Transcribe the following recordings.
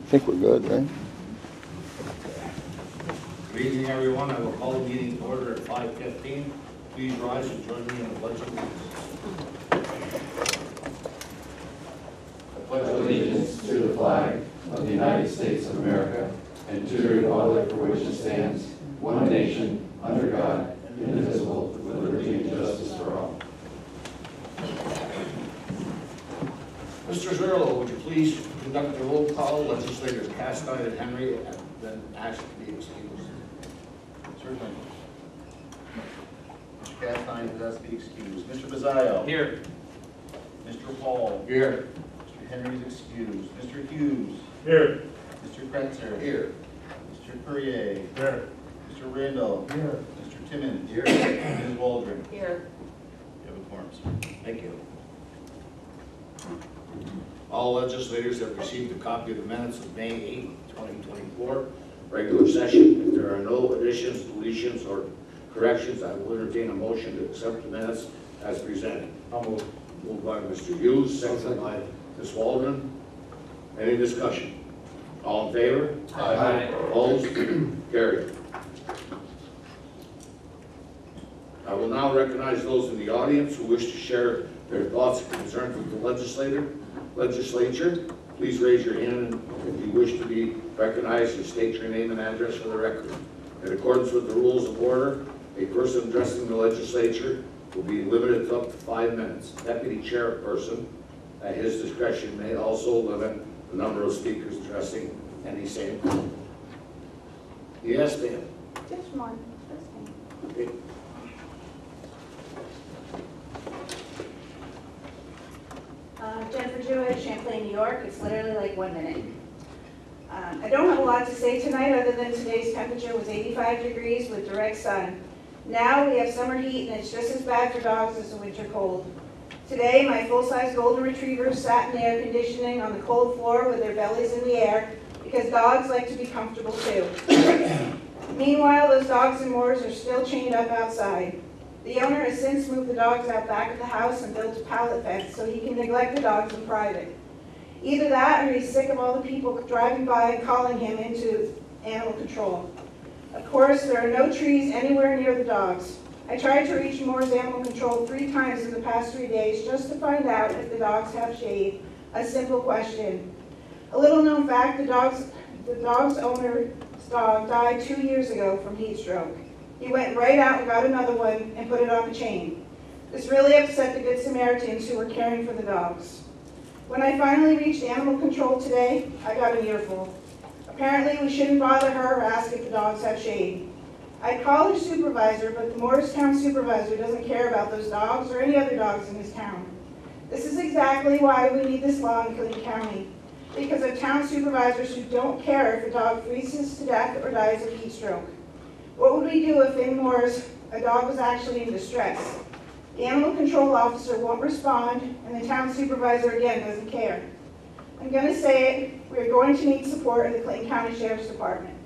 think we're good, right? Good evening, everyone. I will call the meeting to order at 5:15. Please rise and join me in the pledge of allegiance. I pledge Allegiance to the flag of the United States of America and to the republic for which it stands, one nation, under God, indivisible, with liberty and justice for all. Mr. Zerlo, would you please conduct the roll call? Legislators Castine and Henry, and then ask to be excused. Certainly. Mr. Castine has asked to be excused. Mr. Bazzaio. Here. Mr. Paul. Here. Mr. Henry is excused. Mr. Hughes. Here. Mr. Kretzer. Here. Mr. Courier. Here. Mr. Randall. Here. Mr. Timmons. Here. Ms. Waldron. Here. You have a quorum, sir. Thank you. All legislators have received a copy of the minutes of May 8, 2024, regular session. If there are no additions, deletions, or corrections, I will entertain a motion to accept the minutes as presented. I'll move. Moved by Mr. Hughes, seconded by Ms. Waldron. Any discussion? All in favor? Aye. Opposed? Carried. I will now recognize those in the audience who wish to share their thoughts and concerns with the legislature. Please raise your hand if you wish to be recognized and state your name and address for the record. In accordance with the rules of order, a person addressing the legislature will be limited to up to 5 minutes. Deputy chairperson, at his discretion, may also limit the number of speakers addressing any same group. Yes, Dan? Just one. Okay. Jennifer Jewett, Champlain, New York. It's literally like 1 minute. I don't have a lot to say tonight other than today's temperature was 85 degrees with direct sun. Now we have summer heat and it's just as bad for dogs as the winter cold. Today my full-size golden retrievers sat in the air conditioning on the cold floor with their bellies in the air because dogs like to be comfortable too. Meanwhile, those dogs and Moors are still chained up outside. The owner has since moved the dogs out back of the house and built a pallet fence so he can neglect the dogs in private. Either that or he's sick of all the people driving by and calling him into animal control. Of course, there are no trees anywhere near the dogs. I tried to reach Moore's Animal Control 3 times in the past 3 days just to find out if the dogs have shade. A simple question. A little known fact, the dog's owner's dog died 2 years ago from heat stroke. He went right out and got another one and put it on a chain. This really upset the Good Samaritans who were caring for the dogs. When I finally reached Animal Control today, I got an earful. Apparently we shouldn't bother her or ask if the dogs have shade. I'd call her supervisor, but the Morristown supervisor doesn't care about those dogs or any other dogs in his town. This is exactly why we need this law in Clinton County, because of town supervisors who don't care if a dog freezes to death or dies of heat stroke. What would we do if in Moore's a dog was actually in distress? The animal control officer won't respond, and the town supervisor again doesn't care. I'm going to say it, we're going to need support of the Clinton County Sheriff's Department.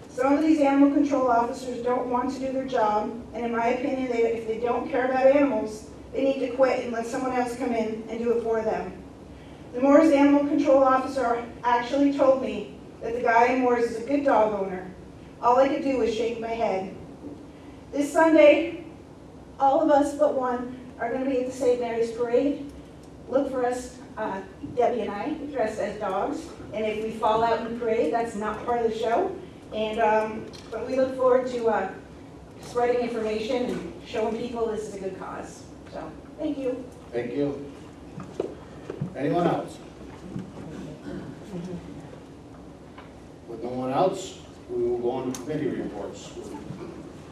Some of these animal control officers don't want to do their job, and in my opinion, if they don't care about animals, they need to quit and let someone else come in and do it for them. The Moore's animal control officer actually told me that the guy in Moore's is a good dog owner. All I could do was shake my head. This Sunday, all of us but one are going to be at the St. Mary's Parade. Look for us, Debbie and I, dressed as dogs. And if we fall out in the parade, that's not part of the show. And but we look forward to spreading information and showing people this is a good cause. So, thank you. Thank you. Anyone else? With no one else, we will go on to committee reports.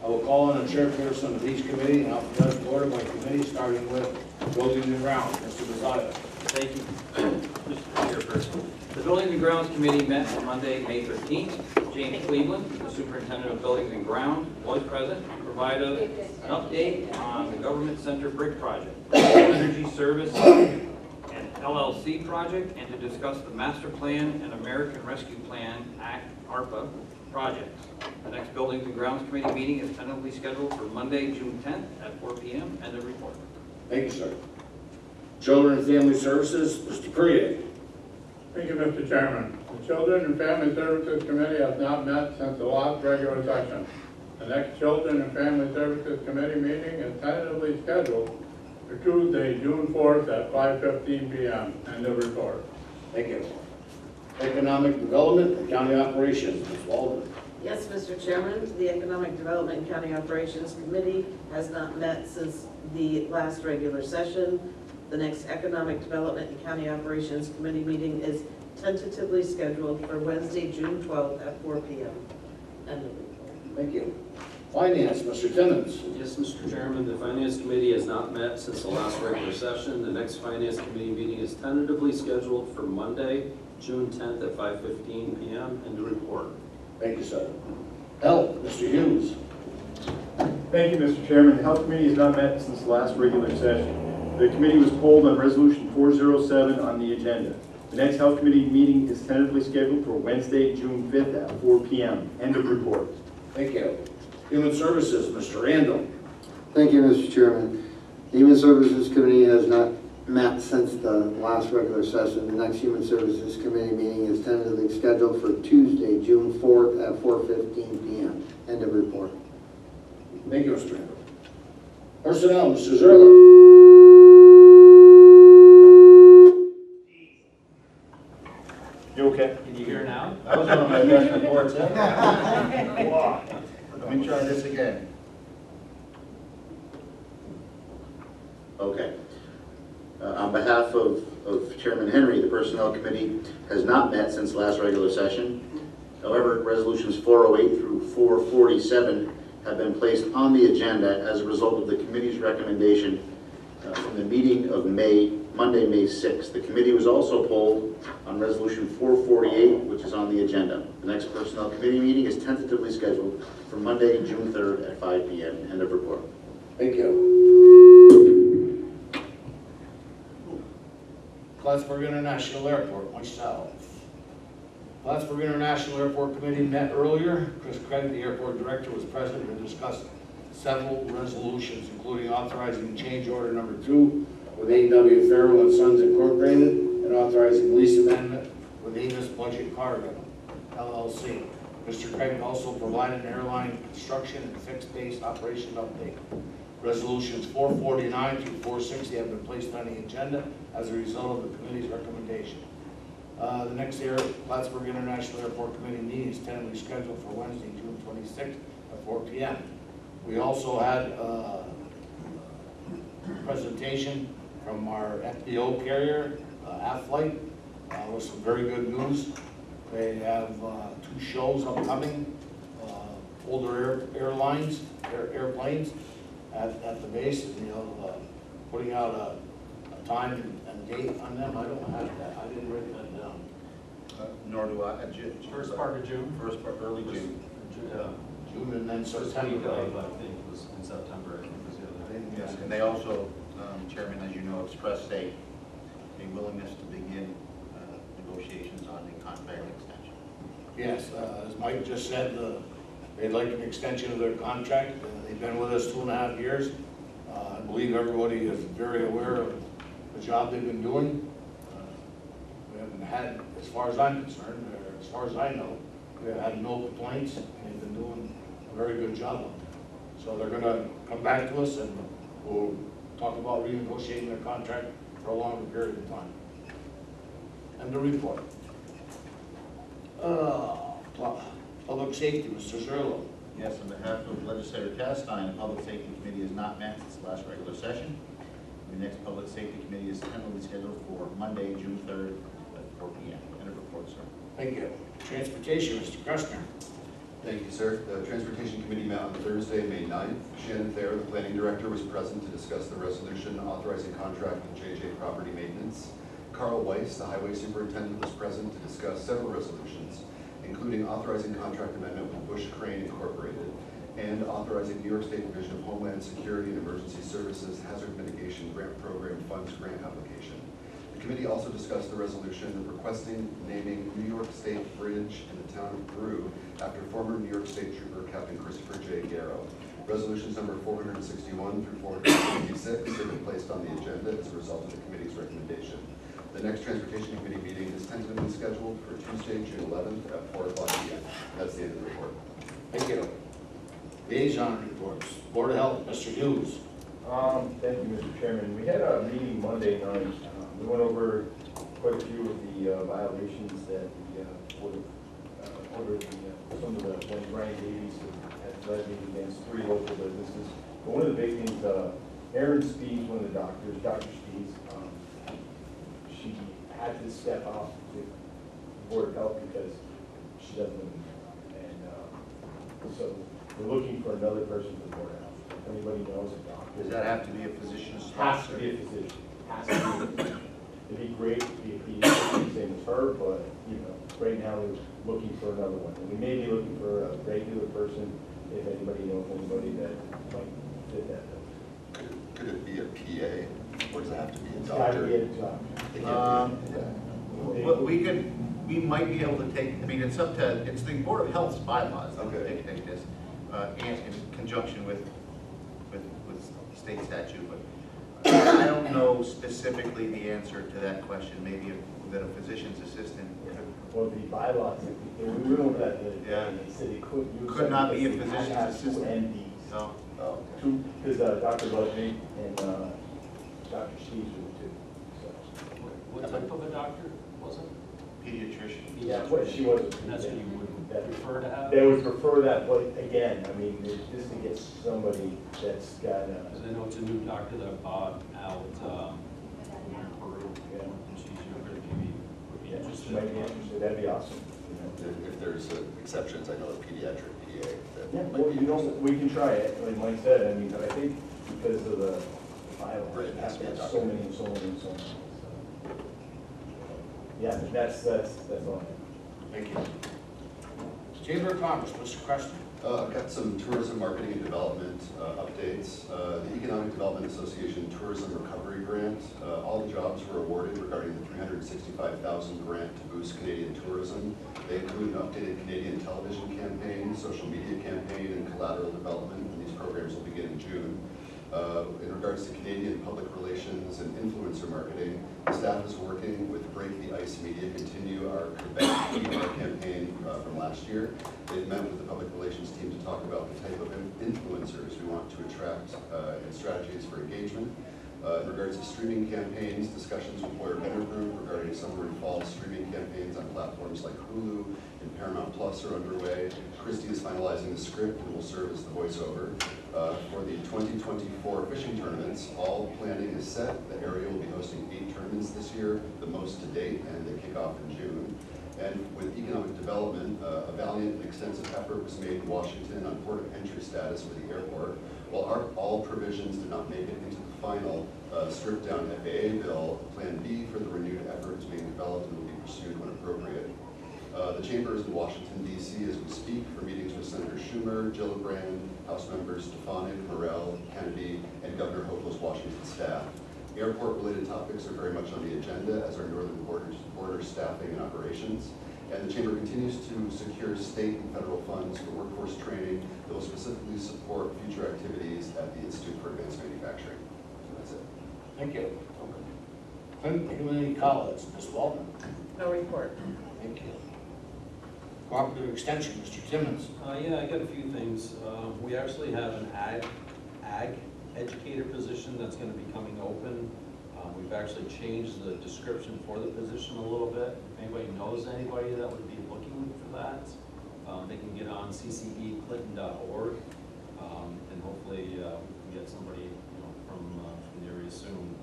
I will call on the chairperson of each committee and alphabetical order by committee, starting with Buildings and Grounds. Mr. Bazzaio. Thank you, Mr. Chairperson. The Buildings and Grounds Committee met on Monday, May 13th. James Cleveland, the Superintendent of Buildings and Grounds, was present to provide an update on the Government Center Brick Project, the Energy Service and LLC project, and to discuss the Master Plan and American Rescue Plan Act, ARPA, projects. The next Buildings and Grounds Committee meeting is tentatively scheduled for Monday, June 10th at 4 p.m. End of report. Thank you, sir. Children and Family Services, Mr. Courier. Thank Thank you, Mr. Chairman. The Children and Family Services Committee has not met since the last regular session. The next Children and Family Services Committee meeting is tentatively scheduled for Tuesday, June 4th at 5:15 p.m. End of report. Thank you. Economic Development and County Operations, Ms. Waldron. Yes, Mr. Chairman, the Economic Development and County Operations Committee has not met since the last regular session. The next Economic Development and County Operations Committee meeting is tentatively scheduled for Wednesday, June 12th at 4 p.m. End of report. Thank you. Finance, Mr. Timmons. Yes, Mr. Chairman, the Finance Committee has not met since the last regular session. The next Finance Committee meeting is tentatively scheduled for Monday, June 10th at 5:15 p.m. End of report. Thank you, sir. Health, Mr. Hughes. Thank you, Mr. Chairman. The Health Committee has not met since the last regular session. The committee was polled on Resolution 407 on the agenda. The next Health Committee meeting is tentatively scheduled for Wednesday, June 5th at 4 p.m. End of report. Thank you. Human Services, Mr. Randall. Thank you, Mr. Chairman. The Human Services Committee has not met since the last regular session. The next Human Services Committee meeting is tentatively scheduled for Tuesday, June 4th at 4:15 p.m. End of report. Thank you, Mr. Randall. Personnel, Mr. Zerlo. You okay? Can you hear now? That was one of my best reports ever. Wow. Let me try this again. Okay. On behalf of Chairman Henry, the Personnel Committee has not met since the last regular session. However, resolutions 408 through 447 have been placed on the agenda as a result of the committee's recommendation from the meeting of Monday, May 6th. The committee was also polled on resolution 448, which is on the agenda. The next Personnel Committee meeting is tentatively scheduled for Monday, June 3rd at 5 p.m. End of report. Thank you. Plattsburgh International Airport, myself. Plattsburgh International Airport Committee met earlier. Chris Craig, the airport director, was present and discussed several resolutions, including authorizing change order number 2 with A.W. Farrell and Sons Incorporated and authorizing lease amendment with Avis Budget Cargo, LLC. Mr. Craig also provided an airline construction and fixed base operation update. Resolutions 449 through 460 have been placed on the agenda as a result of the committee's recommendation. The next Plattsburgh International Airport Committee meeting is tentatively scheduled for Wednesday, June 26th at 4 p.m. We also had a presentation from our FBO carrier, Afflight, with some very good news. They have 2 shows upcoming, older airplanes at the base, and putting out a time and date on them. I don't have that. I didn't write that down. Nor do I. First part of June. First part, early June. June and then First September. week of, I think, was in September, I think was the other thing. Yes, and they also, Chairman, as you know, expressed a willingness to begin negotiations on the contract extension. Yes, as Mike just said, they'd like an extension of their contract. They've been with us 2.5 years. I believe everybody is very aware of the job they've been doing. We haven't had, as far as I'm concerned, or as far as I know, we have had no complaints. They've been doing a very good job on it. So they're going to come back to us and we'll talk about renegotiating their contract for a longer period of time. And the report. Public Safety, Mr. Zerlo. Yes, on behalf of Legislator Castine, the Public Safety Committee has not met since the last regular session. The next Public Safety Committee is tentatively scheduled for Monday, June 3rd at 4 p.m. End of report, sir. Thank you. Transportation, Mr. Kressner. Thank you, sir. The Transportation Committee met on Thursday, May 9th. Shannon Thayer, the Planning Director, was present to discuss the resolution authorizing contract with JJ Property Maintenance. Carl Weiss, the Highway Superintendent, was present to discuss several resolutions, including authorizing contract amendment with Bush Crane Incorporated and authorizing New York State Division of Homeland Security and Emergency Services Hazard Mitigation Grant Program Funds Grant application. The committee also discussed the resolution requesting naming New York State Bridge in the town of Brew after former New York State Trooper Captain Christopher J. Garrow. Resolutions number 461 through 456 have been placed on the agenda as a result of the committee's recommendation. The next Transportation Committee meeting is tentatively scheduled for Tuesday, June 11th at 4 o'clock p.m. That's the end of the report. Thank you. Liaison reports. Board of Health, Mr. Hughes. Thank you, Mr. Chairman. We had a meeting Monday night. We went over quite a few of the violations that the board ordered some of the Brian Davies had levied against 3 local businesses. But one of the big things, Erin Spees, one of the doctors, Dr. Spees, she had to step out to the Board of Health because she doesn't live in there. And so we're looking for another person for the Board of Health. If anybody knows a doctor. Does that have to be a physician's Has to be a physician. Has to be a physician. It'd be great to be a pediatrician, same as her, but, you know, right now we're looking for another one. And we may be looking for a regular person, if anybody knows anybody that might fit that bill. Could it be a PA, or does it have to be a It's got to doctor? be a doctor. It can't be- Well, we might be able to take, I mean, it's up to, it's the Board of Health's bylaws that Okay. take this, and in conjunction with state statute, but I don't know specifically the answer to that question, maybe that a physician's assistant Well, the bylaws, we went over that the other day, Yeah. and they said it could use. Could not be a because they physician's had assistant. 2 NDs. so. Oh, Two, because Dr. Ludwig and Dr. Steves were the 2, so. What type of a doctor was it? Pediatrician. Yeah, what she was. And that's what you would That- prefer to have? They would prefer that, but again, I mean, just to get somebody that's got, Because I know it's a new doctor that bought out in Peru, Yeah. and she's younger than me, would be yeah, interested. she might be interested, that'd be awesome, you know. if there's exceptions, I know a pediatric PA. that Yeah, might well, be you know, interested. we can try it, like Mike said, I mean, but I think because of the bylaws, Right, you have to have that's so many and so many and so many, so. Yeah, that's all. Thank you. Chamber of Commerce, Mr. Preston. I've got some tourism marketing and development updates. The Economic Development Association Tourism Recovery Grant, all the jobs were awarded regarding the $365,000 grant to boost Canadian tourism. They include an updated Canadian television campaign, social media campaign, and collateral development, and these programs will begin in June. In regards to Canadian public relations and influencer marketing, the staff is working with Break the Ice Media, continue our Quebec PR campaign from last year. They've met with the public relations team to talk about the type of influencers we want to attract and strategies for engagement. In regards to streaming campaigns, discussions with Boyer Benner Group regarding summer and fall streaming campaigns on platforms like Hulu and Paramount Plus are underway. Christie is finalizing the script and will serve as the voiceover. For the 2024 fishing tournaments, all planning is set. The area will be hosting 8 tournaments this year, the most to date, and they kick off in June. And with economic development, a valiant and extensive effort was made in Washington on port of entry status for the airport. While all provisions did not make it into the final stripped down FAA bill, Plan B for the renewed effort is being developed and will be pursued when appropriate. The Chamber is in Washington, D.C. as we speak for meetings with Senator Schumer, Gillibrand, House members Stefanik, Morrell, Kennedy, and Governor Hochul's Washington staff. Airport-related topics are very much on the agenda as our northern border staffing and operations. And the Chamber continues to secure state and federal funds for workforce training that will specifically support future activities at the Institute for Advanced Manufacturing. So that's it. Thank you. Clinton Community College, Ms. Walton. No report. Thank you. Cooperative Extension, Mr. Timmons. Yeah, I got a few things. We actually have an ag educator position that's going to be coming open. We've actually changed the description for the position a little bit. If anybody knows anybody that would be looking for that, they can get on cceclinton.org, and hopefully we can get somebody from the area soon.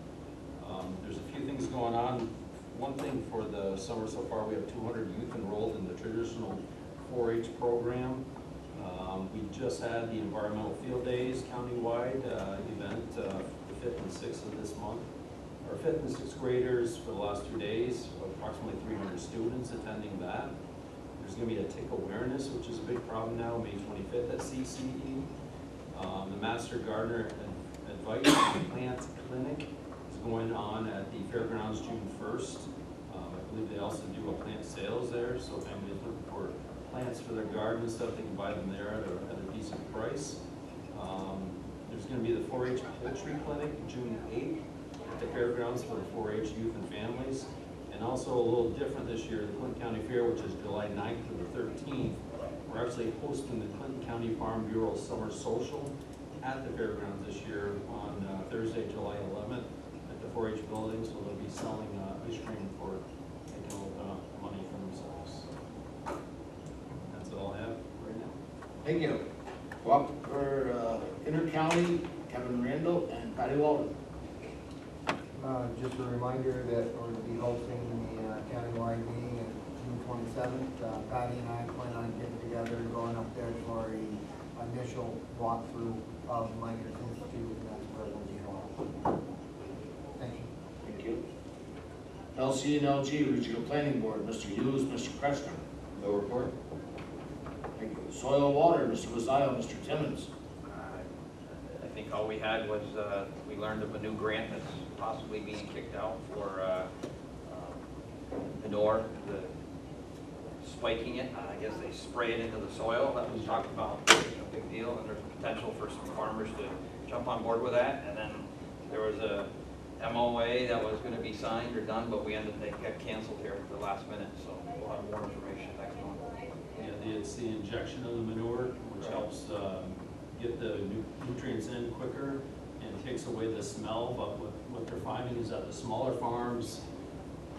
There's a few things going on. One thing for the summer so far, we have 200 youth enrolled in the traditional 4-H program. We just had the environmental field days countywide event, the 5th and 6th of this month. Our 5th and 6th graders for the last 2 days, approximately 300 students attending that. There's going to be a tick awareness, which is a big problem now, May 25th at CCE. The Master Gardener Advice Plant Clinic is going on at the Fairgrounds June 1st. I believe they also do a plant sales there, so if anybody's looking for plants for their garden and stuff, they can buy them there at a decent price. There's going to be the 4-H Poultry Clinic June 8th at the Fairgrounds for the 4-H youth and families. And also a little different this year, the Clinton County Fair, which is July 9th to the 13th, we're actually hosting the Clinton County Farm Bureau Summer Social at the fairgrounds this year on Thursday, July 11th at the 4-H building. So they'll be selling ice cream for they can open up money for themselves. That's all I have right now. Thank you. Well, for Inter-County, Kevin Randall and Patty Walden. Just a reminder that we're going to be hosting the countywide meeting on June 27th. Patty and I plan on getting together and going up there for an initial walkthrough of Migrant Institute, and that's where we'll be held. Thank you. Thank you. LCNLG Regional Planning Board, Mr. Hughes, Mr. Kressner. No report. Thank you. Soil and Water, Mr. Mazzio, Mr. Timmons. I think all we had was, we learned of a new grant that's possibly being kicked out for manure, the spiking it. I guess they spray it into the soil. That was talked about, a big deal, and there's potential for some farmers to jump on board with that. And then there was a MOA that was going to be signed or done, but they got canceled here at the last minute, so we'll have more information next month. Yeah, it's the injection of the manure, which helps get the nutrients in quicker and takes away the smell. But what they're finding is that the smaller farms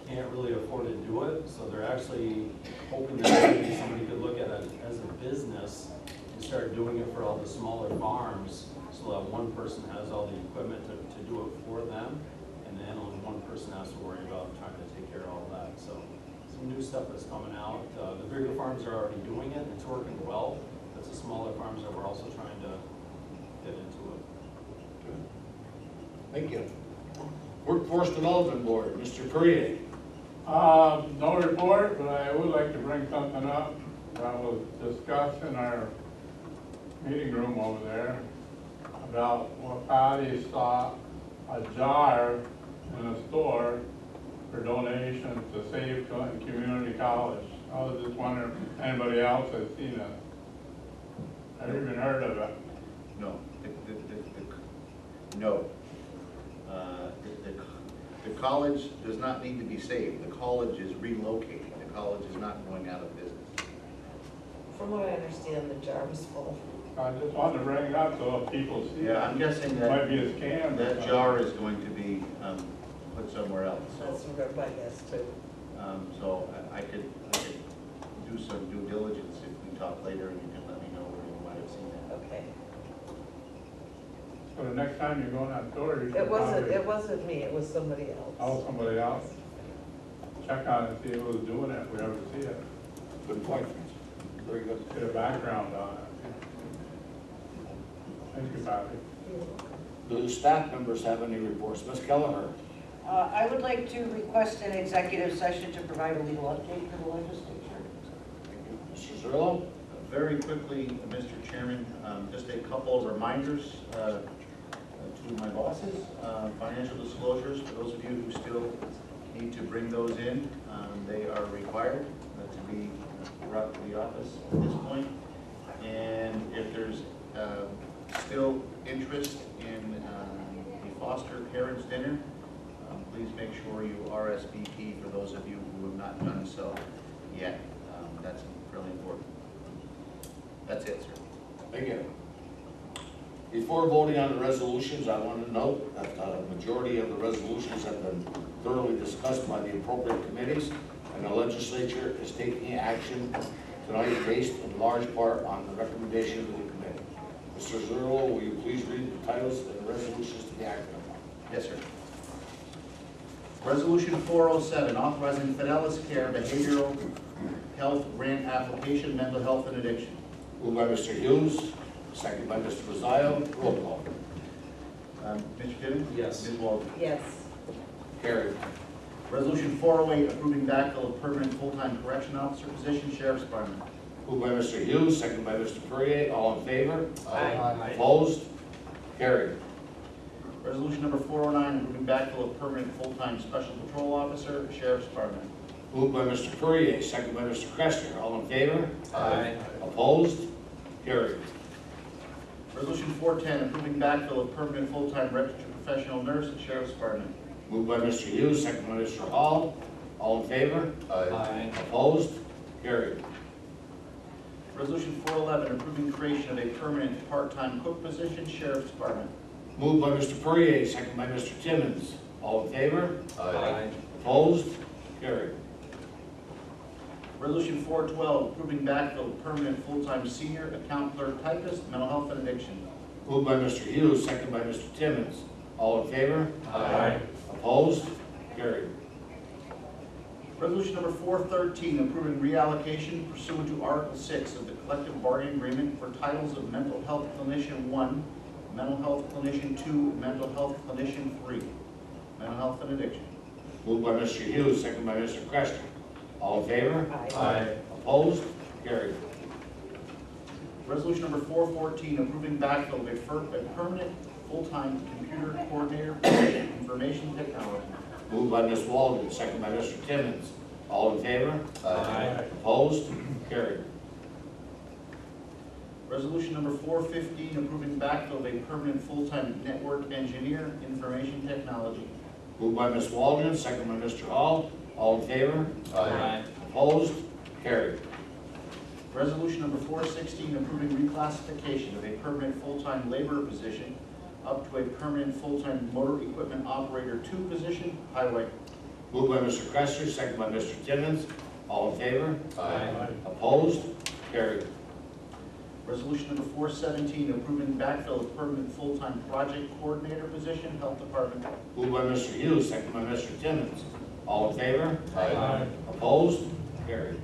can't really afford to do it, so they're actually hoping that maybe somebody could look at it as a business and start doing it for all the smaller farms, so that one person has all the equipment to do it for them, and then only one person has to worry about trying to take care of all that. So some new stuff that's coming out. The bigger farms are already doing it, it's working well. It's the smaller farms that we're also trying to get into it. Thank you. Workforce Development Board, Mr. Courier. No report, but I would like to bring something up that was discussed in our meeting room over there about what Patty saw a jar in a store for donations to Save Community College. I was just wondering if anybody else has seen it. I've even heard of it. No. No. The college does not need to be saved. The college is relocating. The college is not going out of business. From what I understand, the jar was full. I just wanted to bring it up so if people see it. Yeah, I'm guessing It that might be a scam. that jar is going to be put somewhere else. That's what my guess too. So I could do some due diligence if we talk later, and you can let me know where you might have seen that. Okay. So the next time you go in that store, you should It probably wasn't me, it was somebody else. tell somebody else. Check on it, and see who's doing it, if we ever see it. Good point. Very good. Get a background on it. Thank you, Bobby. Do the staff members have any reports? Ms. Kelleher. I would like to request an executive session to provide a legal update for the legislature. Mr. Zerlo. Very quickly, Mr. Chairman, just a couple of reminders to my bosses. Financial disclosures, for those of you who still need to bring those in, they are required to be brought to the office at this point. And if there's still interest in the foster parents dinner, please make sure you RSVP for those of you who have not done so yet. That's really important. That's it, sir. Thank you. Before voting on the resolutions, I want to note that the majority of the resolutions have been thoroughly discussed by the appropriate committees, and the legislature is taking action tonight based in large part on the recommendation of the committee. Mr. Zerlo, will you please read the titles of the resolutions to be acted upon? Yes, sir. Resolution 407, authorizing Fidelis Care Behavioral Health Grant Application, Mental Health and Addiction. Moved by Mr. Hughes, second by Mr. Mazzio. Roll call. Mr. Timmons? Yes. Ms. Walden? Yes. Carried. Resolution 408, approving backfill of permanent full-time correction officer position, Sheriff's Department. Moved by Mr. Hughes, second by Mr. Courier. All in favor? Aye. Opposed? Carried. Resolution number 409, approving backfill of permanent full-time special patrol officer, Sheriff's Department. Moved by Mr. Courier, second by Mr. Kressner. All in favor? Aye. Opposed? Carried. Resolution 410, approving backfill of permanent full-time registered professional nurse at Sheriff's Department. Moved by Mr. Hughes, second by Mr. Hall. All in favor? Aye. Opposed? Carried. Resolution 411, approving creation of a permanent part-time cook position, Sheriff's Department. Moved by Mr. Perrier, second by Mr. Timmons. All in favor? Aye. Opposed? Carried. Resolution 412, approving backfill of permanent full-time senior account clerk typist, mental health and addiction. Moved by Mr. Hughes, second by Mr. Timmons. All in favor? Aye. Opposed? Carried. Resolution number 413, approving reallocation pursuant to Article 6 of the collective bargaining agreement for titles of mental health clinician 1, mental health clinician 2, mental health clinician 3, mental health and addiction. Moved by Mr. Hughes, second by Mr. Crester. All in favor? Aye. Opposed? Carried. Resolution number 414, approving backfill of a permanent full-time computer coordinator position, information technology. Moved by Ms. Walden, second by Mr. Timmons. All in favor? Aye. Opposed? Carried. Resolution number 415, approving backfill of a permanent full-time network engineer, information technology. Moved by Ms. Walden, second by Mr. Hall. All in favor? Aye. Opposed? Carried. Resolution number 416, approving reclassification of a permanent full-time laborer position up to a permanent full-time motor equipment operator 2 position, highway. Moved by Mr. Crester, second by Mr. Timmons. All in favor? Aye. Opposed? Carried. Resolution number 417, approving backfill of permanent full-time project coordinator position, health department. Moved by Mr. Hughes, second by Mr. Timmons. All in favor? Aye. Opposed? Carried.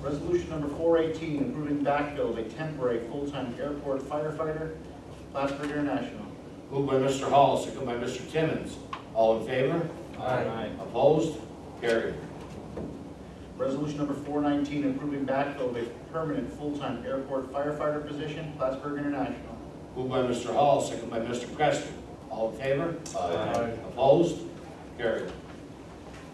Resolution number 418, approving backfill of a temporary full-time airport firefighter, Plattsburgh International. Moved by Mr. Hall, second by Mr. Timmons. All in favor? Aye. Opposed? Carried. Resolution number 419, approving backfill of a permanent full-time airport firefighter position, Plattsburgh International. Moved by Mr. Hall, second by Mr. Crester. All in favor? Aye. Opposed? Carried.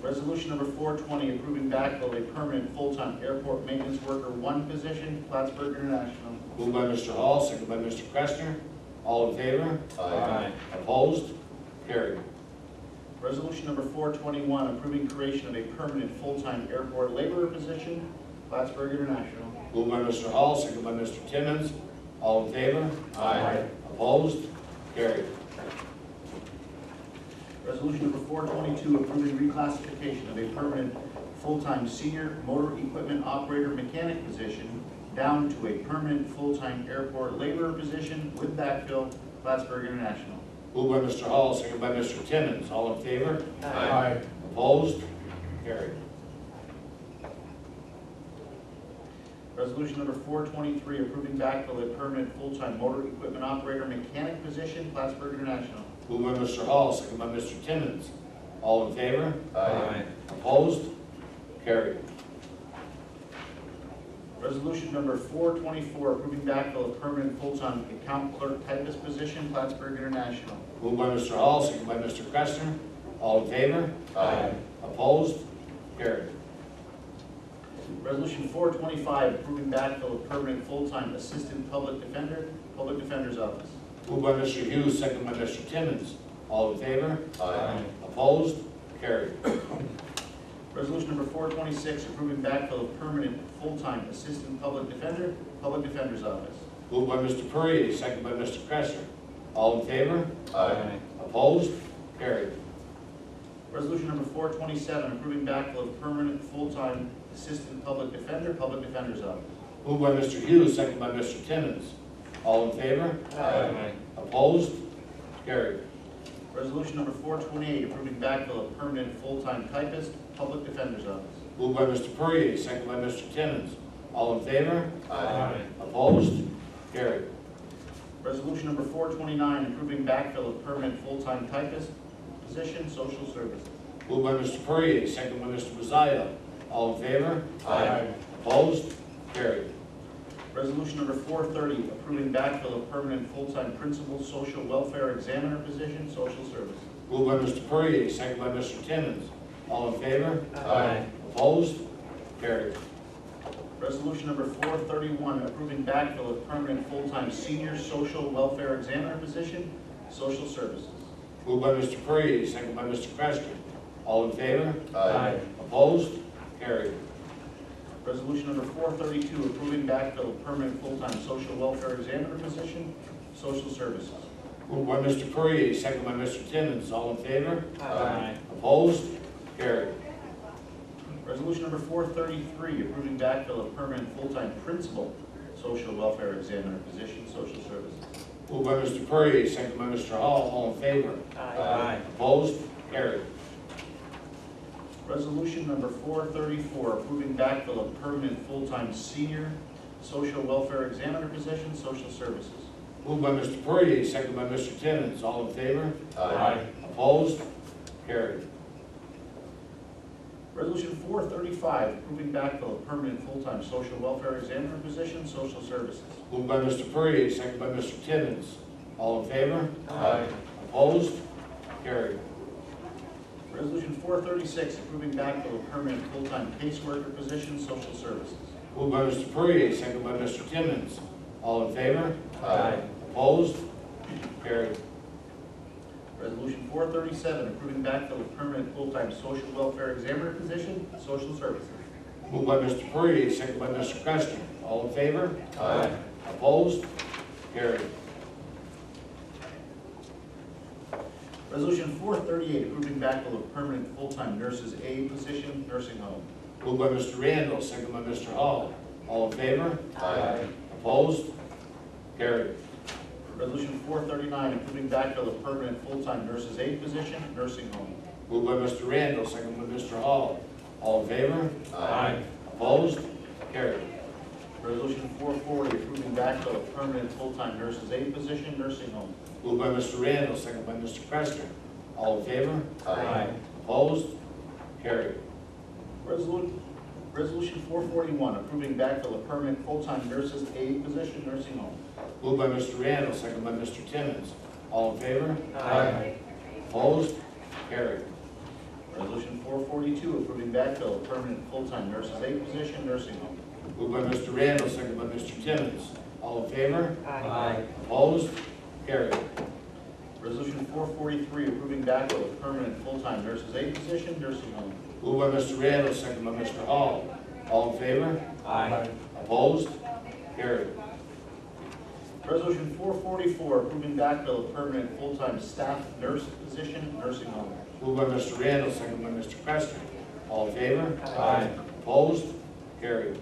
Resolution number 420, approving backfill of a permanent full-time airport maintenance worker 1 position, Plattsburgh International. Moved by Mr. Hall, second by Mr. Crester. All in favor? Aye. Opposed? Carried. Resolution number 421, approving creation of a permanent full-time airport laborer position, Plattsburgh International. Moved by Mr. Hall, second by Mr. Timmons. All in favor? Aye. Opposed? Carried. Resolution number 422, approving reclassification of a permanent full-time senior motor equipment operator mechanic position down to a permanent full-time airport laborer position with backfill, Plattsburgh International. Moved by Mr. Hall, second by Mr. Timmons. All in favor? Aye. Opposed? Carried. Resolution number 423, approving backfill of a permanent full-time motor equipment operator mechanic position, Plattsburgh International. Moved by Mr. Hall, second by Mr. Timmons. All in favor? Aye. Opposed? Carried. Resolution number 424, approving backfill of permanent full-time account clerk typist position, Plattsburgh International. Moved by Mr. Hall, second by Mr. Crester. All in favor? Aye. Opposed? Carried. Resolution 425, approving backfill of permanent full-time assistant public defender, public defender's office. Moved by Mr. Hughes, second by Mr. Timmons. All in favor? Aye. Opposed? Carried. Resolution number 426, approving backfill of permanent full-time assistant public defender, public defender's office. Moved by Mr. Perrier, second by Mr. Crester. All in favor? Aye. Opposed? Carried. Resolution number 427, approving backfill of permanent full-time assistant public defender, public defender's office. Moved by Mr. Hughes, second by Mr. Timmons. All in favor? Aye. Opposed? Carried. Resolution number 428, approving backfill of permanent full-time typist, public defender's office. Moved by Mr. Perrier, second by Mr. Timmons. All in favor? Aye. Opposed? Carried. Resolution number 429, approving backfill of permanent full-time typist position, social services. Moved by Mr. Perrier, second by Mr. Mazzaia. All in favor? Aye. Opposed? Carried. Resolution number 430, approving backfill of permanent full-time principal social welfare examiner position, social services. Moved by Mr. Perrier, second by Mr. Timmons. All in favor? Aye. Opposed? Carried. Resolution number 431, approving backfill of permanent full-time senior social welfare examiner position, social services. Moved by Mr. Perrier, second by Mr. Crester. All in favor? Aye. Opposed? Carried. Resolution number 432, approving backfill of permanent full-time social welfare examiner position, social services. Moved by Mr. Courier, second by Mr. Timmons. All in favor? Aye. Opposed? Carried. Resolution number 433, approving backfill of permanent full-time principal social welfare examiner position, social services. Moved by Mr. Courier, second by Mr. Hall. All in favor? Aye. Opposed? Carried. Resolution number 434, approving backfill of permanent full-time senior social welfare examiner position, social services. Moved by Mr. Courier, second by Mr. Timmons. All in favor? Aye. Opposed? Carried. Resolution 435, approving backfill of permanent full-time social welfare examiner position, social services. Moved by Mr. Courier, second by Mr. Timmons. All in favor? Aye. Opposed? Carried. Resolution 436, approving backfill of permanent full-time caseworker position, social services. Moved by Mr. Courier, second by Mr. Timmons. All in favor? Aye. Opposed? Carried. Resolution 437, approving backfill of permanent full-time social welfare examiner position, social services. Moved by Mr. Courier, second by Mr. Custer. All in favor? Aye. Opposed? Carried. Resolution 438, approving backfill of permanent full-time nurses aide position, nursing home. Moved by Mr. Randall, second by Mr. Hall. All in favor? Aye. Opposed? Carried. Resolution 439, approving backfill of permanent full-time nurses aide position, nursing home. Moved by Mr. Randall, second by Mr. Hall. All in favor? Aye. Opposed? Carried. Resolution 440, approving backfill of permanent full-time nurses aide position, nursing home. Moved by Mr. Randall, second by Mr. Custer. All in favor? Aye. Opposed? Carried. Resolution 441, approving backfill of permanent full-time nurses aide position, nursing home. Moved by Mr. Randall, second by Mr. Timmons. All in favor? Aye. Opposed? Carried. Resolution 442, approving backfill of permanent full-time nurses aide position, nursing home. Moved by Mr. Randall, second by Mr. Timmons. All in favor? Aye. Opposed? Carried. Resolution 443, approving backfill of permanent full-time nurses aide position, nursing home. Moved by Mr. Randall, second by Mr. Hall. All in favor? Aye. Opposed? Carried. Resolution 444, approving backfill of permanent full-time staff nurse position, nursing home. Moved by Mr. Randall, second by Mr. Custer. All in favor? Aye. Opposed? Carried.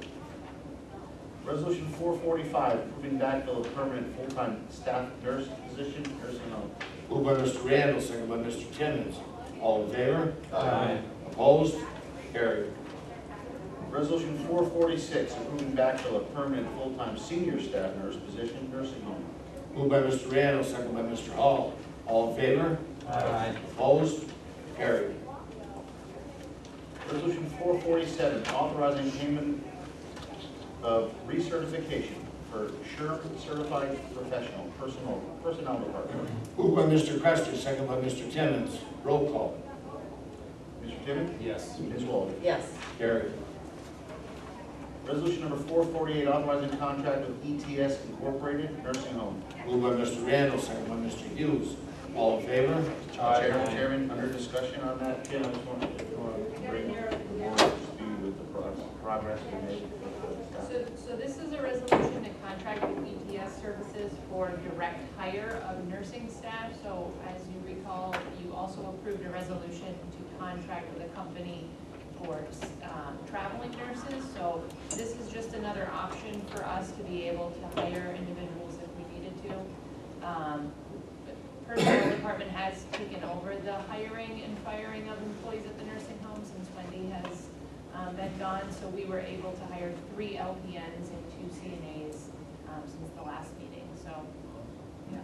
Resolution 445, approving backfill of permanent full-time staff nurse position, nursing home. Moved by Mr. Randall, second by Mr. Timmons. All in favor? Aye. Opposed? Carried. Resolution 446, approving backfill of permanent full-time senior staff nurse position, nursing home. Moved by Mr. Randall, second by Mr. Hall. All in favor? Aye. Opposed? Carried. Resolution 447, authorizing payment of recertification for SHRM Certified Professional Personnel Department. Moved by Mr. Custer, second by Mr. Timmons. Roll call. Mr. Timmons? Yes. Ms. Walsh? Yes. Carried. Resolution number 448, authorizing contract with ETS Incorporated, nursing home. Moved by Mr. Randall, second by Mr. Hughes. All in favor? Chairman, under discussion on that, Tim, I just want to bring the board up to speed with the progress we made with the So this is a resolution to contract with ETS services for direct hire of nursing staff. So as you recall, you also approved a resolution to contract with a company for traveling nurses. So this is just another option for us to be able to hire individuals if we needed to. Personnel department has taken over the hiring and firing of employees at the nursing home since Wendy has been gone, so we were able to hire 3 LPNs and 2 CNAs since the last meeting, so, yeah.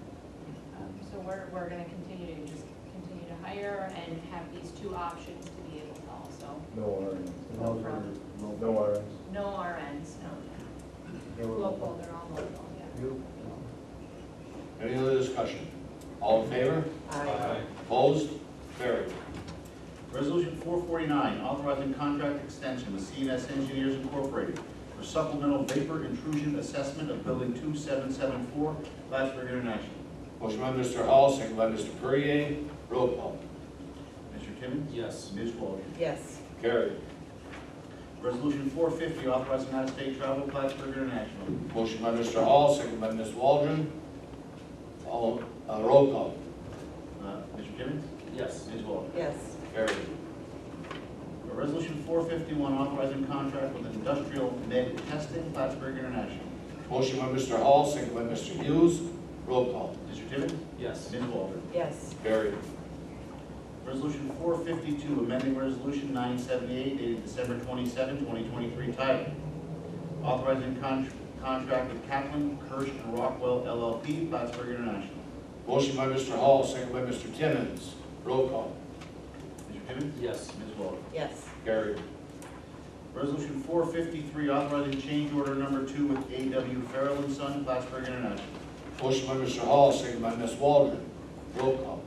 So we're gonna continue to hire and have these 2 options to be able to also, No RNs. Go from- No RNs. no RNs, no. Local, they're all local, yeah. Any other discussion? All in favor? Aye. Opposed? Carried. Resolution 449, authorizing contract extension with CNS Engineers Incorporated for supplemental vapor intrusion assessment of Building 2774, Plattsburgh International. Motion by Mr. Hall, second by Mr. Perrier. Roll call. Mr. Timmons? Yes. Ms. Waldron? Yes. Carried. Resolution 450, authorizing out-of-state travel, Plattsburgh International. Motion by Mr. Hall, second by Ms. Waldron. All, roll call. Mr. Timmons? Yes. Ms. Waldron? Yes. Carried. Resolution 451, authorizing contract with Industrial Med Testing, Plattsburgh International. Motion by Mr. Hall, second by Mr. Hughes. Roll call. Mr. Timmons? Yes. Ms. Waldron? Yes. Carried. Resolution 452, amending Resolution 978 dated December 27, 2023, titled authorizing contract with Kaplan, Kirsch, and Rockwell LLP, Plattsburgh International. Motion by Mr. Hall, second by Mr. Timmons. Roll call. Mr. Timmons? Yes. Ms. Waldron? Yes. Carried. Resolution 453, authorizing change order number 2 with A.W. Farrell and Son, Plattsburgh International. Motion by Mr. Hall, second by Ms. Waldron. Roll call.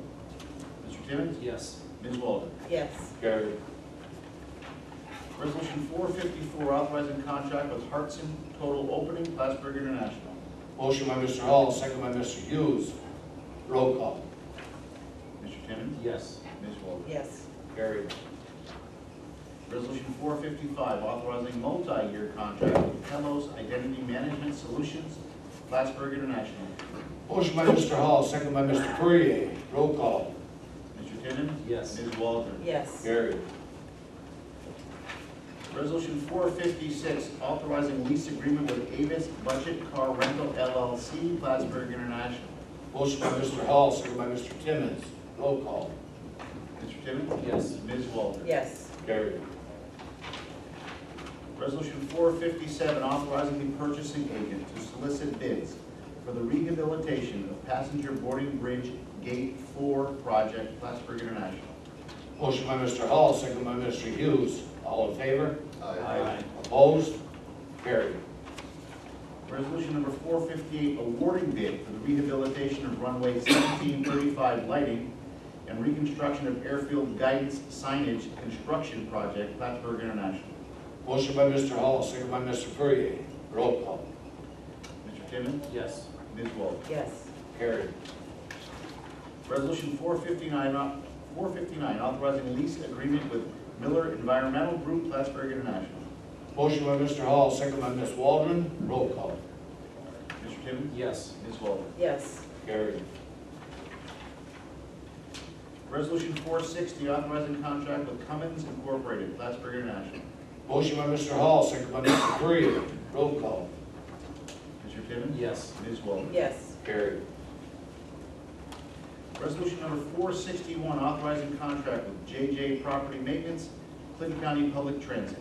Mr. Timmons? Yes. Ms. Waldron? Yes. Carried. Resolution 454, authorizing contract with Hartson Total Opening, Plattsburgh International. Motion by Mr. Hall, second by Mr. Hughes. Roll call. Mr. Timmons? Yes. Ms. Waldron? Yes. Carried. Resolution 455, authorizing multi-year contract with Telos Identity Management Solutions, Plattsburgh International. Motion by Mr. Hall, second by Mr. Courier. Roll call. Mr. Timmons? Yes. Ms. Waldron? Yes. Carried. Resolution 456, authorizing lease agreement with Avis Budget Car Rental LLC, Plattsburgh International. Motion by Mr. Hall, second by Mr. Timmons. Roll call. Mr. Timmons? Yes. Ms. Waldron? Yes. Carried. Resolution 457, authorizing the purchasing agent to solicit bids for the rehabilitation of passenger boarding bridge Gate 4 project, Plattsburgh International. Motion by Mr. Hall, second by Mr. Hughes. All in favor? Aye. Opposed? Carried. Resolution number 458, awarding bid for the rehabilitation of runway 1735 lighting and reconstruction of airfield guidance signage construction project, Plattsburgh International. Motion by Mr. Hall, second by Mr. Courier. Roll call. Mr. Timmons? Yes. Ms. Waldron? Yes. Carried. Resolution 459, authorizing lease agreement with Miller Environmental Group, Plattsburgh International. Motion by Mr. Hall, second by Ms. Waldron. Roll call. Mr. Timmons? Yes. Ms. Waldron? Yes. Carried. Resolution 460, authorizing contract with Cummins Incorporated, Plattsburgh International. Motion by Mr. Hall, second by Mr. Courier. Roll call. Mr. Timmons? Yes. Ms. Waldron? Yes. Carried. Resolution number 461, authorizing contract with J.J. Property Maintenance, Clinton County Public Transit.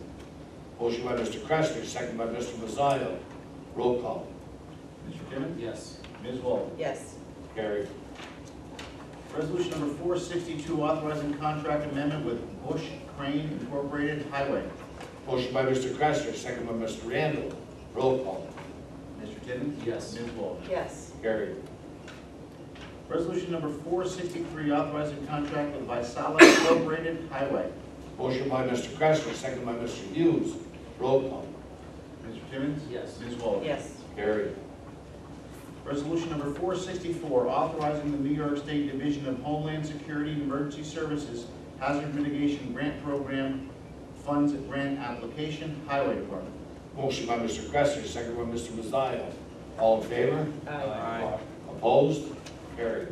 Motion by Mr. Kressler, second by Mr. Mazzayo. Roll call. Mr. Timmons? Yes. Ms. Waldron? Yes. Carried. Resolution number 462, authorizing contract amendment with Bush Crane Incorporated Highway. Motion by Mr. Kressler, second by Mr. Randall. Roll call. Mr. Timmons? Yes. Ms. Waldron? Yes. Carried. Resolution number 463, authorizing contract with Visala Incorporated Highway. Motion by Mr. Kressler, second by Mr. Hughes. Roll call. Mr. Timmons? Yes. Ms. Waldron? Yes. Carried. Resolution number 464, authorizing the New York State Division of Homeland Security and Emergency Services Hazard Mitigation Grant Program Funds Grant Application, Highway Department. Motion by Mr. Kressler, second by Mr. Mazzayo. All in favor? Aye. Opposed? Carried.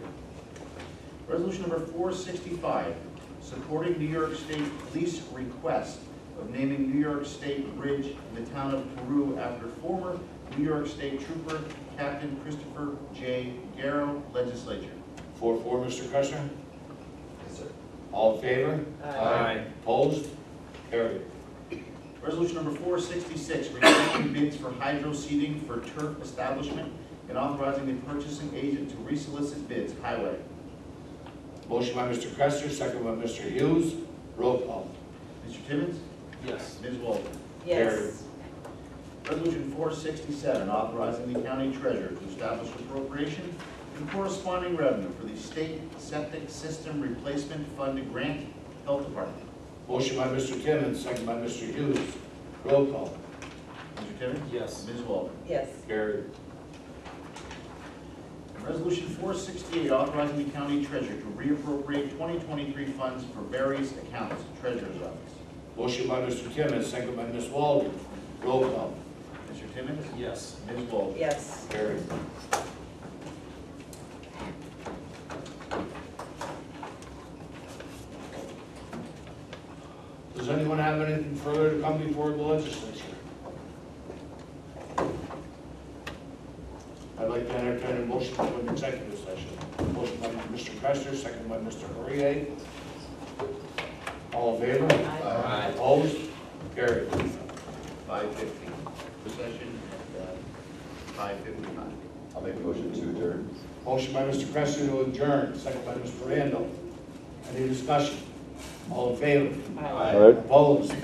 Resolution number 465, supporting New York State Police request of naming New York State Bridge in the town of Peru after former New York State Trooper Captain Christopher J. Garrow, Legislature. 4-4, Mr. Kressler. Yes, sir. All in favor? Aye. Opposed? Carried. Resolution number 466, requesting bids for hydro seeding for turf establishment and authorizing the purchasing agent to resolicit bids, Highway. Motion by Mr. Kressler, second by Mr. Hughes. Roll call. Mr. Timmons? Yes. Ms. Waldron? Yes. Resolution 467, authorizing the county treasurer to establish appropriation and corresponding revenue for the State Septic System Replacement Fund Grant, Health Department. Motion by Mr. Timmons, second by Mr. Hughes. Roll call. Mr. Timmons? Yes. Ms. Waldron? Yes. Carried. Resolution 468, authorizing the county treasurer to reappropriate 2023 funds for various accounts. Treasurer's office. Motion by Mr. Timmons, second by Ms. Walden. Roll call. Mr. Timmons? Yes. Ms. Walden? Yes. Carried. Does anyone have anything further to come before the legislature? I'd like to entertain a motion to an executive session. Motion by Mr. Kester, second by Mr. Courier. All in favor? Aye. Opposed? Carried. 5:50. Session at 5:55. I'll make a motion to adjourn. Motion by Mr. Kester to adjourn, second by Mr. Randall. Any discussion? All in favor? Aye. Opposed?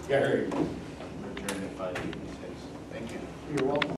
Carried. Adjourned at 5:56. Thank you. You're welcome.